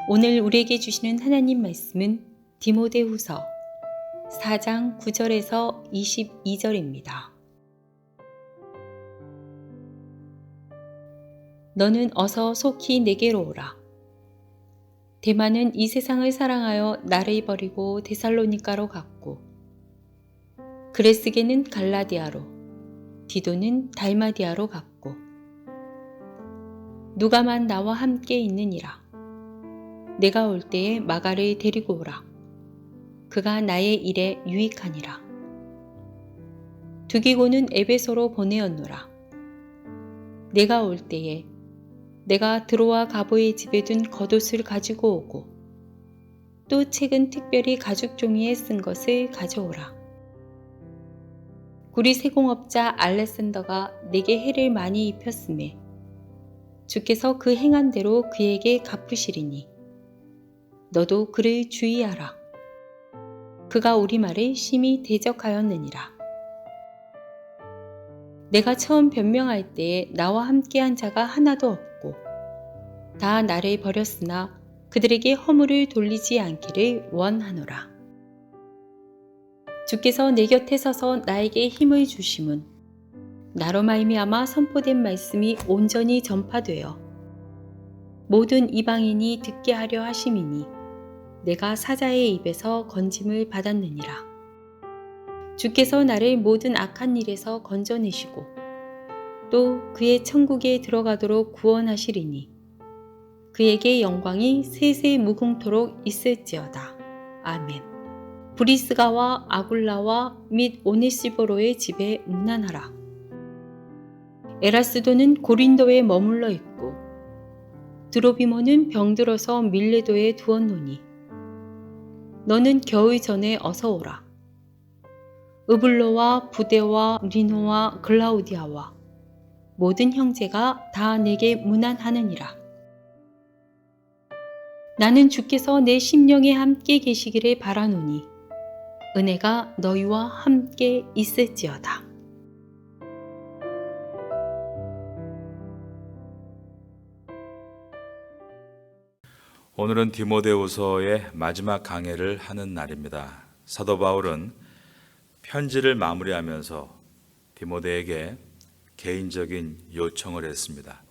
오늘 우리에게 주시는 하나님 말씀은 디모데후서 4장 9절에서 22절입니다. 너는 어서 속히 내게로 오라. 데마는 이 세상을 사랑하여 나를 버리고 데살로니가로 갔고, 그레스게는 갈라디아로, 디도는 달마디아로 갔고, 누가만 나와 함께 있느니라. 내가 올 때에 마가를 데리고 오라. 그가 나의 일에 유익하니라. 두기고는 에베소로 보내었노라. 내가 올 때에 내가 드로아 가보의 집에 둔 겉옷을 가지고 오고, 또 책은 특별히 가죽 종이에 쓴 것을 가져오라. 구리 세공업자 알렉산더가 내게 해를 많이 입혔음에 주께서 그 행한 대로 그에게 갚으시리니 너도 그를 주의하라. 그가 우리말을 심히 대적하였느니라. 내가 처음 변명할 때에 나와 함께한 자가 하나도 없고 다 나를 버렸으나 그들에게 허물을 돌리지 않기를 원하노라. 주께서 내 곁에 서서 나에게 힘을 주심은 나로 말미암아 선포된 말씀이 온전히 전파되어 모든 이방인이 듣게 하려 하심이니 내가 사자의 입에서 건짐을 받았느니라. 주께서 나를 모든 악한 일에서 건져내시고 또 그의 천국에 들어가도록 구원하시리니 그에게 영광이 세세 무궁토록 있을지어다. 아멘. 브리스가와 아굴라와 및 오네시보로의 집에 문안하라. 에라스도는 고린도에 머물러 있고 드로비모는 병들어서 밀레도에 두었노니 너는 겨울 전에 어서 오라. 으블로와 부데와 리노와 글라우디아와 모든 형제가 다 내게 문안하느니라. 나는 주께서 내 심령에 함께 계시기를 바라노니 은혜가 너희와 함께 있을지어다. 오늘은 디모데후서의 마지막 강해를 하는 날입니다. 사도 바울은 편지를 마무리하면서 디모데에게 개인적인 요청을 했습니다.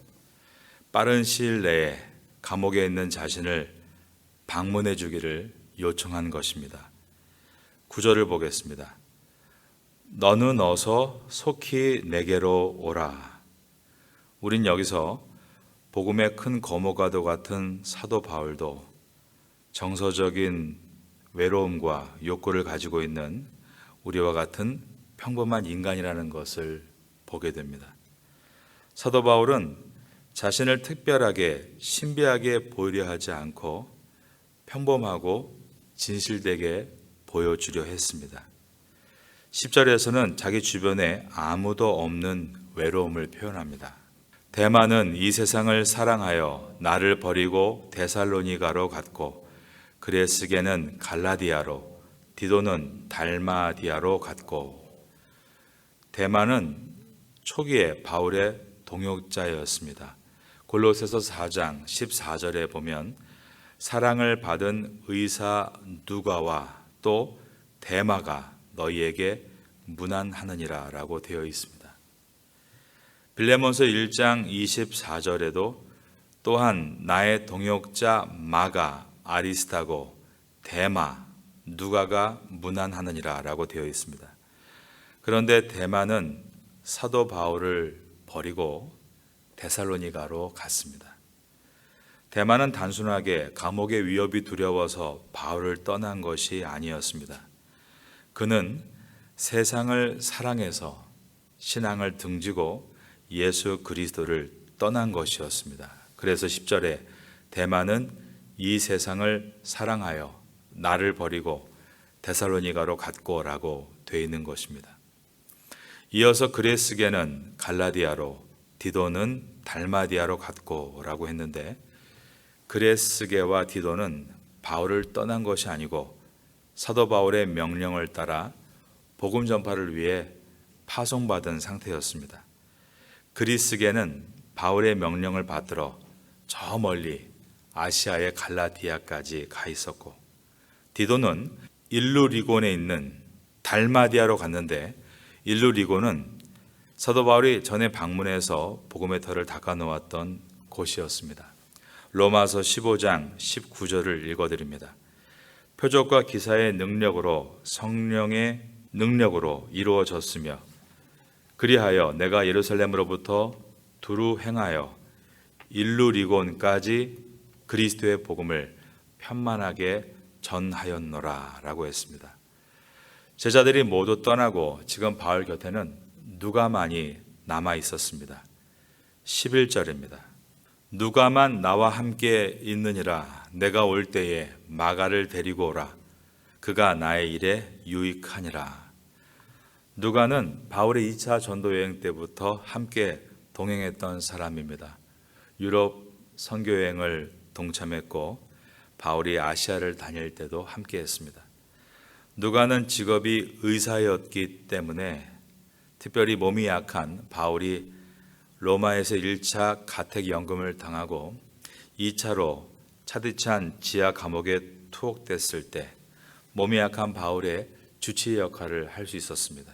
빠른 시일 내에 감옥에 있는 자신을 방문해 주기를 요청한 것입니다. 9절을 보겠습니다. 너는 어서 속히 내게로 오라. 우린 여기서 복음의 큰 거목과도 같은 사도 바울도 정서적인 외로움과 욕구를 가지고 있는 우리와 같은 평범한 인간이라는 것을 보게 됩니다. 사도 바울은 자신을 특별하게 신비하게 보이려 하지 않고 평범하고 진실되게 보여주려 했습니다. 10절에서는 자기 주변에 아무도 없는 외로움을 표현합니다. 데마는 이 세상을 사랑하여 나를 버리고 데살로니가로 갔고 그레스게는 갈라디아로 디도는 달마디아로 갔고. 데마는 초기에 바울의 동역자였습니다. 골로새서 4장 14절에 보면 사랑을 받은 의사 누가와 또 데마가 너희에게 문안하느니라 라고 되어 있습니다. 빌레몬서 1장 24절에도 또한 나의 동역자 마가, 아리스타고, 데마, 누가가 문안하느니라 라고 되어 있습니다. 그런데 데마는 사도 바울을 버리고 데살로니가로 갔습니다. 데마는 단순하게 감옥의 위협이 두려워서 바울을 떠난 것이 아니었습니다. 그는 세상을 사랑해서 신앙을 등지고 예수 그리스도를 떠난 것이었습니다. 그래서 10절에 데마는 이 세상을 사랑하여 나를 버리고 데살로니가로 갔고 라고 되어 있는 것입니다. 이어서 그레스게는 갈라디아로 디도는 달마디아로 갔고 라고 했는데 그레스게와 디도는 바울을 떠난 것이 아니고 사도 바울의 명령을 따라 복음 전파를 위해 파송받은 상태였습니다. 그리스게는 바울의 명령을 받들어 저 멀리 아시아의 갈라디아까지 가 있었고, 디도는 일루리곤에 있는 달마디아로 갔는데, 일루리곤은 사도 바울이 전에 방문해서 복음의 터를 닦아 놓았던 곳이었습니다. 로마서 15장 19절을 읽어드립니다. 표적과 기사의 능력으로 성령의 능력으로 이루어졌으며 그리하여 내가 예루살렘으로부터 두루 행하여 일루리곤까지 그리스도의 복음을 편만하게 전하였노라 라고 했습니다. 제자들이 모두 떠나고 지금 바울 곁에는 누가만이 남아 있었습니다. 11절입니다. 누가만 나와 함께 있느니라. 내가 올 때에 마가를 데리고 오라. 그가 나의 일에 유익하니라. 누가는 바울의 2차 전도 여행 때부터 함께 동행했던 사람입니다. 유럽 선교 여행을 동참했고 바울이 아시아를 다닐 때도 함께 했습니다. 누가는 직업이 의사였기 때문에 특별히 몸이 약한 바울이 로마에서 1차 가택연금을 당하고 2차로 차디찬 지하 감옥에 투옥됐을 때 몸이 약한 바울의 주치의 역할을 할 수 있었습니다.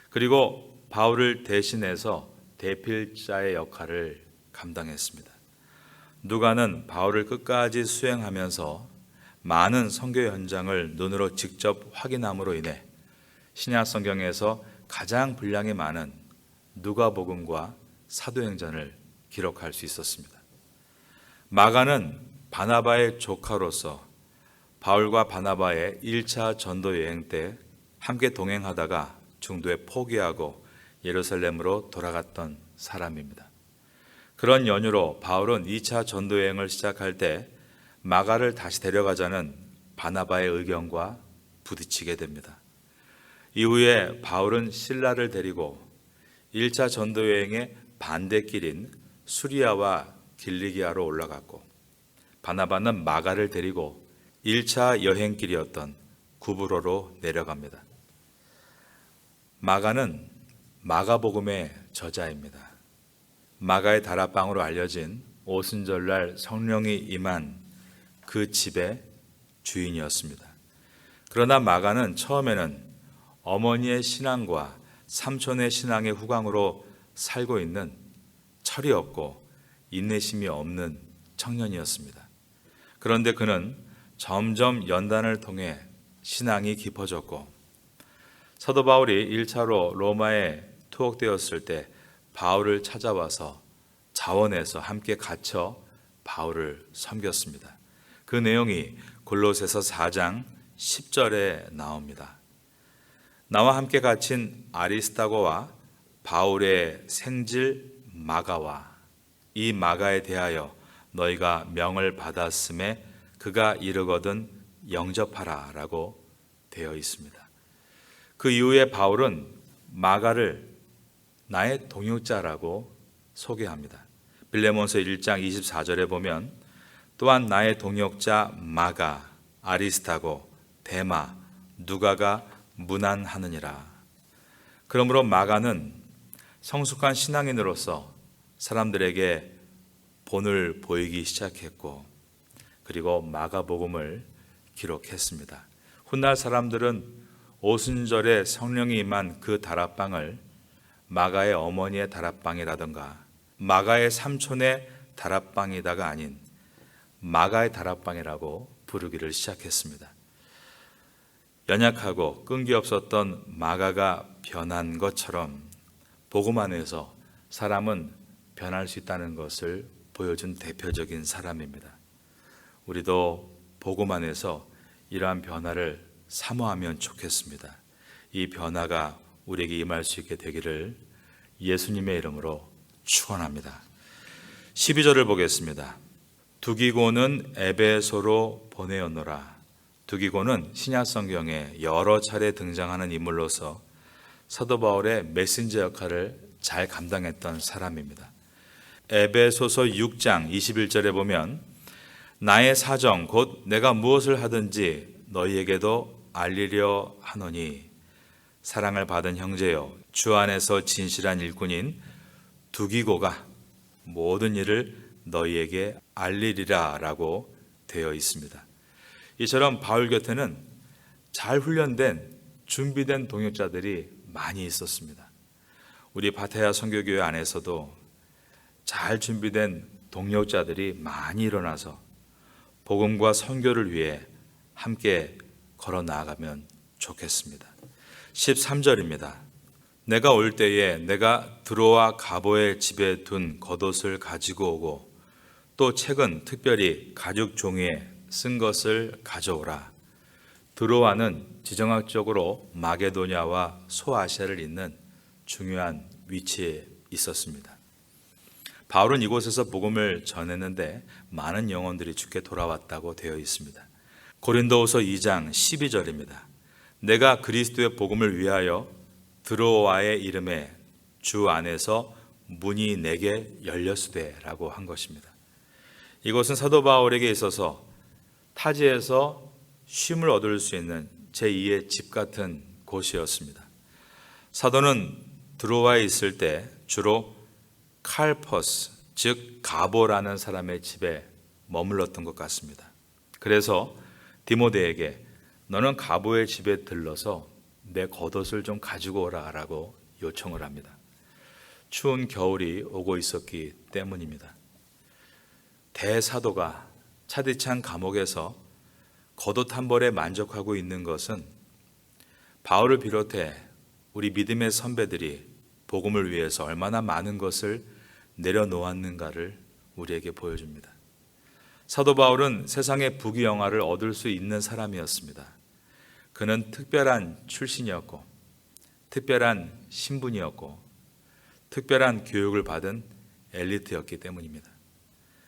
그리고 바울을 대신해서 대필자의 역할을 감당했습니다. 누가는 바울을 끝까지 수행하면서 많은 선교 현장을 눈으로 직접 확인함으로 인해 신약 성경에서 가장 분량이 많은 누가복음과 사도행전을 기록할 수 있었습니다. 마가는 바나바의 조카로서 바울과 바나바의 1차 전도 여행 때 함께 동행하다가 중도에 포기하고 예루살렘으로 돌아갔던 사람입니다. 그런 연유로 바울은 2차 전도 여행을 시작할 때 마가를 다시 데려가자는 바나바의 의견과 부딪히게 됩니다. 이후에 바울은 실라를 데리고 1차 전도 여행의 반대길인 수리아와 길리기아로 올라갔고 바나바는 마가를 데리고 1차 여행길이었던 구브로로 내려갑니다. 마가는 마가복음의 저자입니다. 마가의 다락방으로 알려진 오순절날 성령이 임한 그 집의 주인이었습니다. 그러나 마가는 처음에는 어머니의 신앙과 삼촌의 신앙의 후광으로 살고 있는 철이 없고 인내심이 없는 청년이었습니다. 그런데 그는 점점 연단을 통해 신앙이 깊어졌고 사도 바울이 1차로 로마에 투옥되었을 때 바울을 찾아와서 자원해서 함께 갇혀 바울을 섬겼습니다. 그 내용이 골로새서 4장 10절에 나옵니다. 나와 함께 갇힌 아리스타고와 바울의 생질 마가와 이 마가에 대하여 너희가 명을 받았음에 그가 이르거든 영접하라 라고 되어 있습니다. 그 이후에 바울은 마가를 나의 동역자라고 소개합니다. 빌레몬서 1장 24절에 보면 또한 나의 동역자 마가, 아리스타고, 데마, 누가가 문안하느니라. 그러므로 마가는 성숙한 신앙인으로서 사람들에게 본을 보이기 시작했고 그리고 마가복음을 기록했습니다. 훗날 사람들은 오순절에 성령이 임한 그 다락방을 마가의 어머니의 다락방이라든가 마가의 삼촌의 다락방이다가 아닌 마가의 다락방이라고 부르기를 시작했습니다. 연약하고 끈기 없었던 마가가 변한 것처럼 복음 안에서 사람은 변할 수 있다는 것을 보여준 대표적인 사람입니다. 우리도 복음 안에서 이러한 변화를 사모하면 좋겠습니다. 이 변화가 우리에게 임할 수 있게 되기를 예수님의 이름으로 축원합니다. 12절을 보겠습니다. 두기고는 에베소로 보내었노라. 두기고는 신약 성경에 여러 차례 등장하는 인물로서 사도 바울의 메신저 역할을 잘 감당했던 사람입니다. 에베소서 6장 21절에 보면 나의 사정 곧 내가 무엇을 하든지 너희에게도 알리려 하노니 사랑을 받은 형제여 주 안에서 진실한 일꾼인 두기고가 모든 일을 너희에게 알리리라 라고 되어 있습니다. 이처럼 바울 곁에는 잘 훈련된 준비된 동역자들이 많이 있었습니다. 우리 바타야 선교교회 안에서도 잘 준비된 동역자들이 많이 일어나서 복음과 선교를 위해 함께 걸어 나아가면 좋겠습니다. 13절입니다. 내가 올 때에 내가 드로아 가보의 집에 둔 겉옷을 가지고 오고 또 책은 특별히 가죽 종이에 쓴 것을 가져오라. 드로아는 지정학적으로 마게도냐와 소아시아를 잇는 중요한 위치에 있었습니다. 바울은 이곳에서 복음을 전했는데 많은 영혼들이 주께 돌아왔다고 되어 있습니다. 고린도후서 2장 12절입니다. 내가 그리스도의 복음을 위하여 드로아의 이름에 주 안에서 문이 내게 열렸으되 라고 한 것입니다. 이곳은 사도 바울에게 있어서 타지에서 쉼을 얻을 수 있는 제2의 집 같은 곳이었습니다. 사도는 드로아에 있을 때 주로 칼퍼스, 즉 가보라는 사람의 집에 머물렀던 것 같습니다. 그래서 디모데에게 너는 가보의 집에 들러서 내 겉옷을 좀 가지고 오라 라고 요청을 합니다. 추운 겨울이 오고 있었기 때문입니다. 대사도가 차디찬 감옥에서 겉옷 한 벌에 만족하고 있는 것은 바울을 비롯해 우리 믿음의 선배들이 복음을 위해서 얼마나 많은 것을 내려놓았는가를 우리에게 보여줍니다. 사도 바울은 세상의 부귀영화를 얻을 수 있는 사람이었습니다. 그는 특별한 출신이었고 특별한 신분이었고 특별한 교육을 받은 엘리트였기 때문입니다.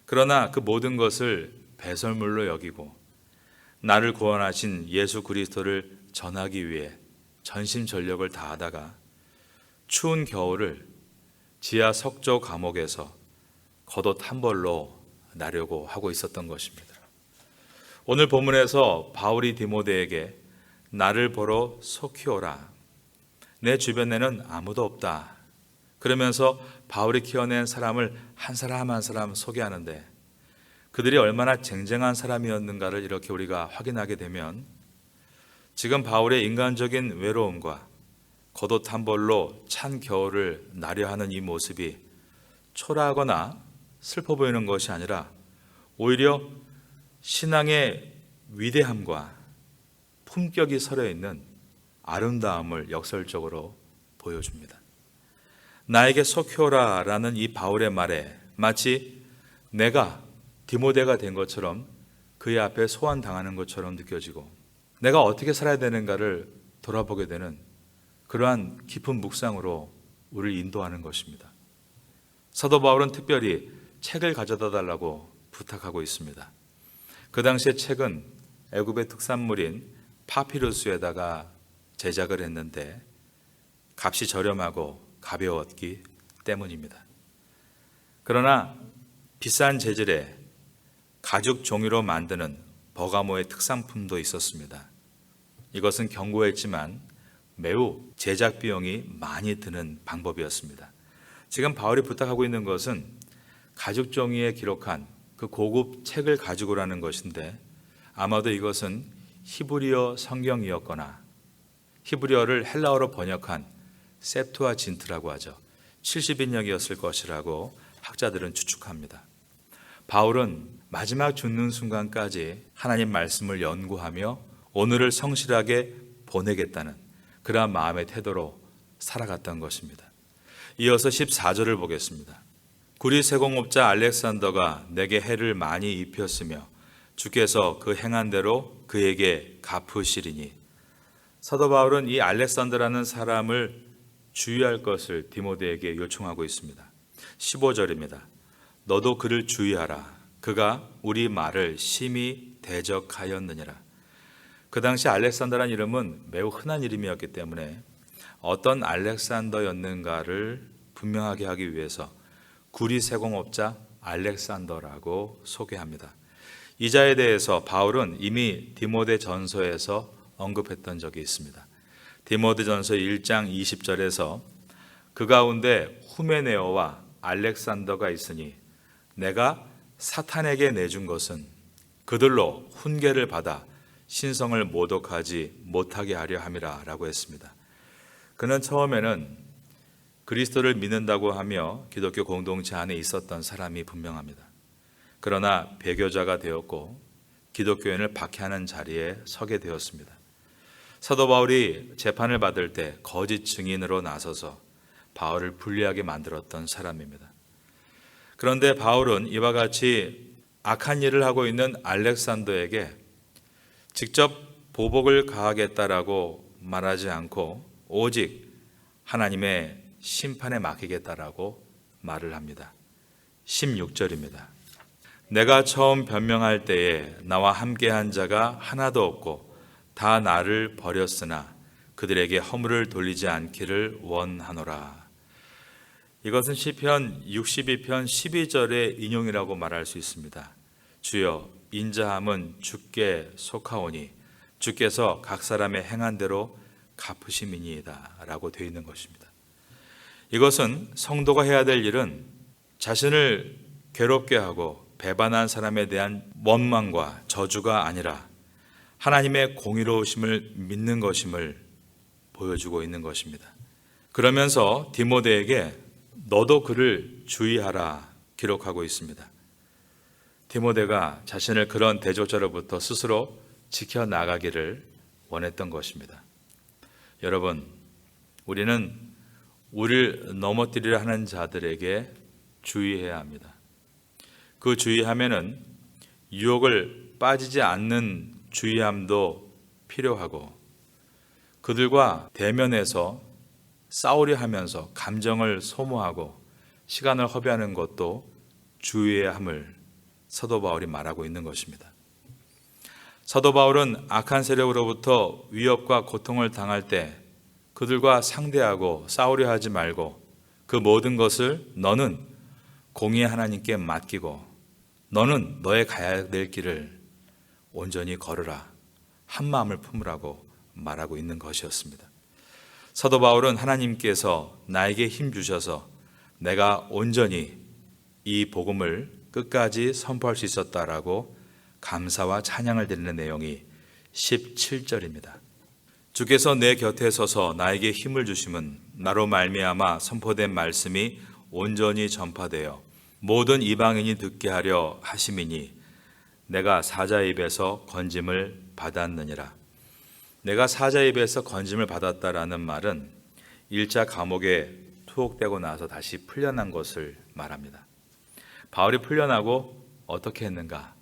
그러나 그 모든 것을 배설물로 여기고 나를 구원하신 예수 그리스도를 전하기 위해 전심전력을 다하다가 추운 겨울을 지하 석조 감옥에서 겉옷 한 벌로 나려고 하고 있었던 것입니다. 오늘 본문에서 바울이 디모데에게 나를 보러 속히 오라. 내 주변에는 아무도 없다. 그러면서 바울이 키워낸 사람을 한 사람 한 사람 소개하는데 그들이 얼마나 쟁쟁한 사람이었는가를 이렇게 우리가 확인하게 되면 지금 바울의 인간적인 외로움과 겉옷 한 벌로 찬 겨울을 나려하는 이 모습이 초라하거나 슬퍼 보이는 것이 아니라 오히려 신앙의 위대함과 품격이 서려있는 아름다움을 역설적으로 보여줍니다. 나에게 속히 오라 라는 이 바울의 말에 마치 내가 디모데가 된 것처럼 그의 앞에 소환당하는 것처럼 느껴지고 내가 어떻게 살아야 되는가를 돌아보게 되는 그러한 깊은 묵상으로 우리를 인도하는 것입니다. 사도 바울은 특별히 책을 가져다 달라고 부탁하고 있습니다. 그 당시에 책은 애굽의 특산물인 파피루스에다가 제작을 했는데 값이 저렴하고 가벼웠기 때문입니다. 그러나 비싼 재질의 가죽 종이로 만드는 버가모의 특산품도 있었습니다. 이것은 견고했지만 매우 제작 비용이 많이 드는 방법이었습니다. 지금 바울이 부탁하고 있는 것은 가죽 종이에 기록한 그 고급 책을 가지고 오라는 것인데 아마도 이것은 히브리어 성경이었거나 히브리어를 헬라어로 번역한 셉투아진트라고 하죠. 70인역이었을 것이라고 학자들은 추측합니다. 바울은 마지막 죽는 순간까지 하나님 말씀을 연구하며 오늘을 성실하게 보내겠다는 그러한 마음의 태도로 살아갔던 것입니다. 이어서 14절을 보겠습니다. 구리 세공업자 알렉산더가 내게 해를 많이 입혔으며 주께서 그 행한 대로 그에게 갚으시리니. 사도 바울은 이 알렉산더라는 사람을 주의할 것을 디모데에게 요청하고 있습니다. 15절입니다. 너도 그를 주의하라. 그가 우리 말을 심히 대적하였느니라. 그 당시 알렉산더라는 이름은 매우 흔한 이름이었기 때문에 어떤 알렉산더였는가를 분명하게 하기 위해서 구리 세공업자 알렉산더라고 소개합니다. 이 자에 대해서 바울은 이미 디모데 전서에서 언급했던 적이 있습니다. 디모데 전서 1장 20절에서 그 가운데 후메네오와 알렉산더가 있으니 내가 사탄에게 내준 것은 그들로 훈계를 받아 신성을 모독하지 못하게 하려 함이라 라고 했습니다. 그는 처음에는 그리스도를 믿는다고 하며 기독교 공동체 안에 있었던 사람이 분명합니다. 그러나 배교자가 되었고 기독교인을 박해하는 자리에 서게 되었습니다. 사도 바울이 재판을 받을 때 거짓 증인으로 나서서 바울을 불리하게 만들었던 사람입니다. 그런데 바울은 이와 같이 악한 일을 하고 있는 알렉산더에게 직접 보복을 가하겠다라고 말하지 않고 오직 하나님의 심판에 맡기겠다라고 말을 합니다. 16절입니다. 내가 처음 변명할 때에 나와 함께한 자가 하나도 없고 다 나를 버렸으나 그들에게 허물을 돌리지 않기를 원하노라. 이것은 시편 62편 12절의 인용이라고 말할 수 있습니다. 주여 인자함은 주께 속하오니 주께서 각 사람의 행한 대로 갚으심이니이다 라고 되어 있는 것입니다. 이것은 성도가 해야 될 일은 자신을 괴롭게 하고 배반한 사람에 대한 원망과 저주가 아니라 하나님의 공의로우심을 믿는 것임을 보여주고 있는 것입니다. 그러면서 디모데에게 너도 그를 주의하라 기록하고 있습니다. 디모데가 자신을 그런 대적자로부터 스스로 지켜나가기를 원했던 것입니다. 여러분, 우리는 우리를 넘어뜨리려 하는 자들에게 주의해야 합니다. 그 주의하면은 유혹을 빠지지 않는 주의함도 필요하고 그들과 대면해서 싸우려 하면서 감정을 소모하고 시간을 허비하는 것도 주의해야 함을 사도 바울이 말하고 있는 것입니다. 사도 바울은 악한 세력으로부터 위협과 고통을 당할 때 그들과 상대하고 싸우려 하지 말고 그 모든 것을 너는 공의의 하나님께 맡기고 너는 너의 가야 될 길을 온전히 걸으라, 한 마음을 품으라고 말하고 있는 것이었습니다. 사도 바울은 하나님께서 나에게 힘 주셔서 내가 온전히 이 복음을 끝까지 선포할 수 있었다라고 감사와 찬양을 드리는 내용이 17절입니다. 주께서 내 곁에 서서 나에게 힘을 주심은 나로 말미암아 선포된 말씀이 온전히 전파되어 모든 이방인이 듣게 하려 하심이니 내가 사자의 입에서 건짐을 받았느니라. 내가 사자의 입에서 건짐을 받았다라는 말은 1차 감옥에 투옥되고 나서 다시 풀려난 것을 말합니다. 바울이 풀려나고 어떻게 했는가?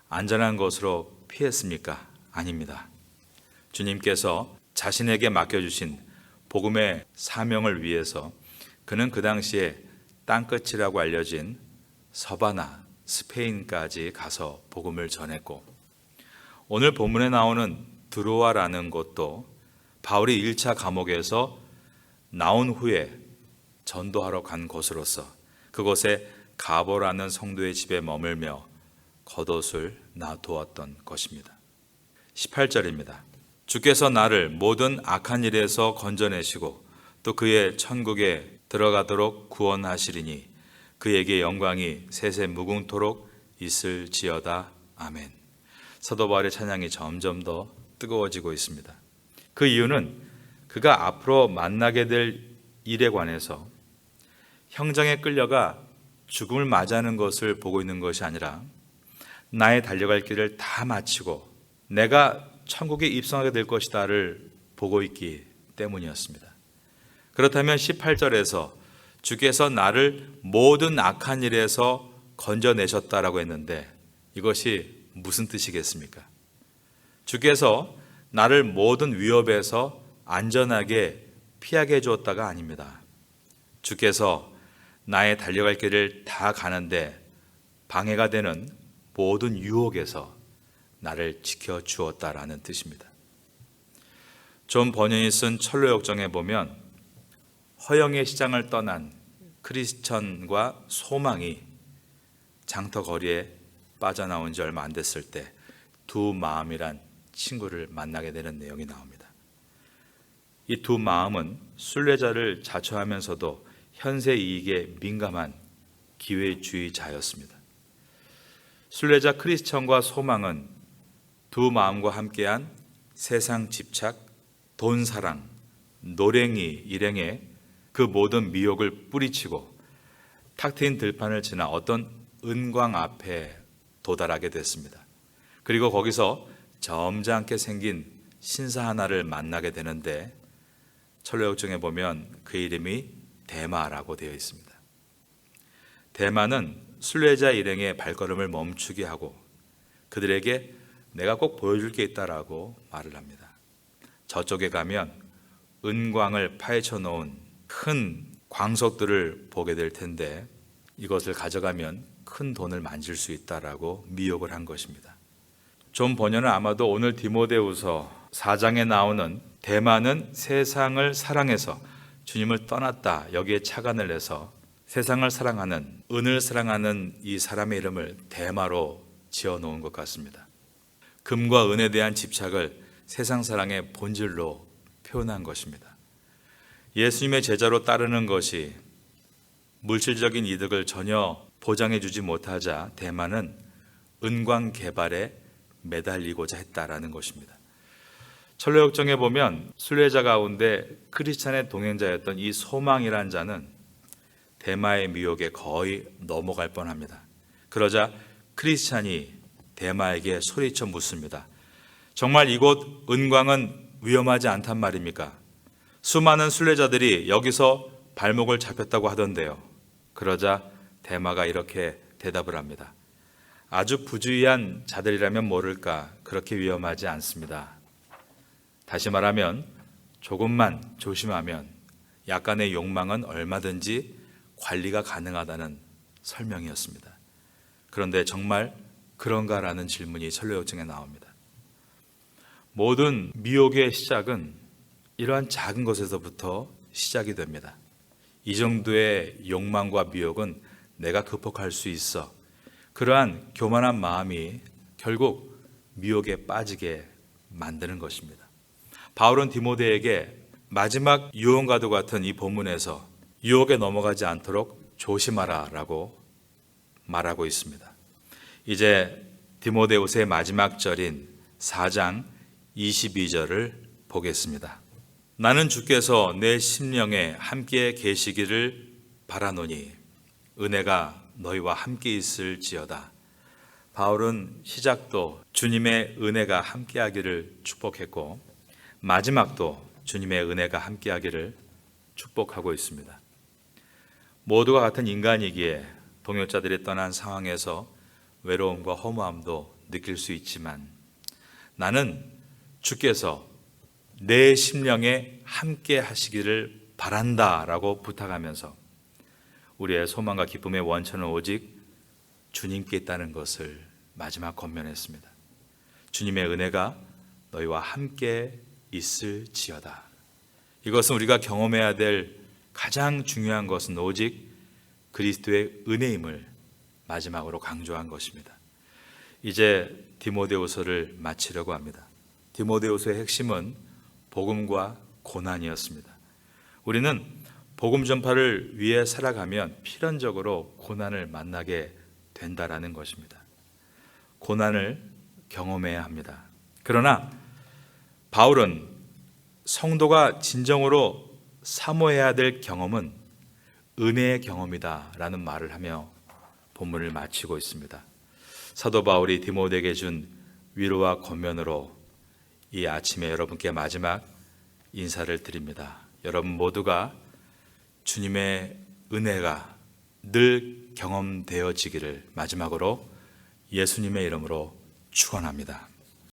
안전한 곳으로 피했습니까? 아닙니다. 주님께서 자신에게 맡겨주신 복음의 사명을 위해서 그는 그 당시에 땅끝이라고 알려진 서바나, 스페인까지 가서 복음을 전했고 오늘 본문에 나오는 드로아라는 곳도 바울이 1차 감옥에서 나온 후에 전도하러 간 곳으로서 그곳에 가보라는 성도의 집에 머물며 겉옷을 놔두었던 것입니다. 18절입니다. 주께서 나를 모든 악한 일에서 건져내시고 또 그의 천국에 들어가도록 구원하시리니 그에게 영광이 세세 무궁토록 있을지어다. 아멘. 사도 바울의 찬양이 점점 더 뜨거워지고 있습니다. 그 이유는 그가 앞으로 만나게 될 일에 관해서 형정에 끌려가 죽음을 맞이하는 것을 보고 있는 것이 아니라 나의 달려갈 길을 다 마치고 내가 천국에 입성하게 될 것이다를 보고 있기 때문이었습니다. 그렇다면 18절에서 주께서 나를 모든 악한 일에서 건져내셨다라고 했는데 이것이 무슨 뜻이겠습니까? 주께서 나를 모든 위협에서 안전하게 피하게 해주었다가 아닙니다. 주께서 나의 달려갈 길을 다 가는데 방해가 되는 모든 유혹에서 나를 지켜주었다라는 뜻입니다. 존 버년이 쓴 철로역정에 보면 허영의 시장을 떠난 크리스천과 소망이 장터거리에 빠져나온 지 얼마 안 됐을 때 두 마음이란 친구를 만나게 되는 내용이 나옵니다. 이 두 마음은 순례자를 자처하면서도 현세 이익에 민감한 기회주의자였습니다. 순례자 크리스천과 소망은 두 마음과 함께한 세상 집착, 돈 사랑, 노랭이 일행에 그 모든 미혹을 뿌리치고 탁 트인 들판을 지나 어떤 은광 앞에 도달하게 됐습니다. 그리고 거기서 점잖게 생긴 신사 하나를 만나게 되는데 철로역정에 보면 그 이름이 데마라고 되어 있습니다. 데마는 순례자 일행의 발걸음을 멈추게 하고 그들에게 내가 꼭 보여줄 게 있다라고 말을 합니다. 저쪽에 가면 은광을 파헤쳐 놓은 큰 광석들을 보게 될 텐데 이것을 가져가면 큰 돈을 만질 수 있다라고 미혹을 한 것입니다. 존 번연은 아마도 오늘 디모데후서 4장에 나오는 데마는 세상을 사랑해서 주님을 떠났다 여기에 착안을 해서 세상을 사랑하는, 은을 사랑하는 이 사람의 이름을 데마로 지어 놓은 것 같습니다. 금과 은에 대한 집착을 세상 사랑의 본질로 표현한 것입니다. 예수님의 제자로 따르는 것이 물질적인 이득을 전혀 보장해 주지 못하자 데마는 은광 개발에 매달리고자 했다라는 것입니다. 철로역정에 보면 순례자 가운데 크리스찬의 동행자였던 이 소망이란 자는 데마의 미혹에 거의 넘어갈 뻔합니다. 그러자 크리스찬이 데마에게 소리쳐 묻습니다. 정말 이곳 은광은 위험하지 않단 말입니까? 수많은 순례자들이 여기서 발목을 잡혔다고 하던데요. 그러자 데마가 이렇게 대답을 합니다. 아주 부주의한 자들이라면 모를까 그렇게 위험하지 않습니다. 다시 말하면 조금만 조심하면 약간의 욕망은 얼마든지 관리가 가능하다는 설명이었습니다. 그런데 정말 그런가라는 질문이 철로역정에 나옵니다. 모든 미혹의 시작은 이러한 작은 것에서부터 시작이 됩니다. 이 정도의 욕망과 미혹은 내가 극복할 수 있어. 그러한 교만한 마음이 결국 미혹에 빠지게 만드는 것입니다. 바울은 디모데에게 마지막 유언과도 같은 이 본문에서 유혹에 넘어가지 않도록 조심하라 라고 말하고 있습니다. 이제 디모데후서의 마지막 절인 4장 22절을 보겠습니다. 나는 주께서 내 심령에 함께 계시기를 바라노니 은혜가 너희와 함께 있을지어다. 바울은 시작도 주님의 은혜가 함께하기를 축복했고 마지막도 주님의 은혜가 함께하기를 축복하고 있습니다. 모두가 같은 인간이기에 동역자들이 떠난 상황에서 외로움과 허무함도 느낄 수 있지만 나는 주께서 내 심령에 함께 하시기를 바란다라고 부탁하면서 우리의 소망과 기쁨의 원천은 오직 주님께 있다는 것을 마지막 권면했습니다. 주님의 은혜가 너희와 함께 있을지어다. 이것은 우리가 경험해야 될 가장 중요한 것은 오직 그리스도의 은혜임을 마지막으로 강조한 것입니다. 이제 디모데후서를 마치려고 합니다. 디모데후서의 핵심은 복음과 고난이었습니다. 우리는 복음 전파를 위해 살아가면 필연적으로 고난을 만나게 된다라는 것입니다. 고난을 경험해야 합니다. 그러나 바울은 성도가 진정으로 사모해야 될 경험은 은혜의 경험이다라는 말을 하며 본문을 마치고 있습니다. 사도 바울이 디모데에게 준 위로와 권면으로 이 아침에 여러분께 마지막 인사를 드립니다. 여러분 모두가 주님의 은혜가 늘 경험되어지기를 마지막으로 예수님의 이름으로 축원합니다.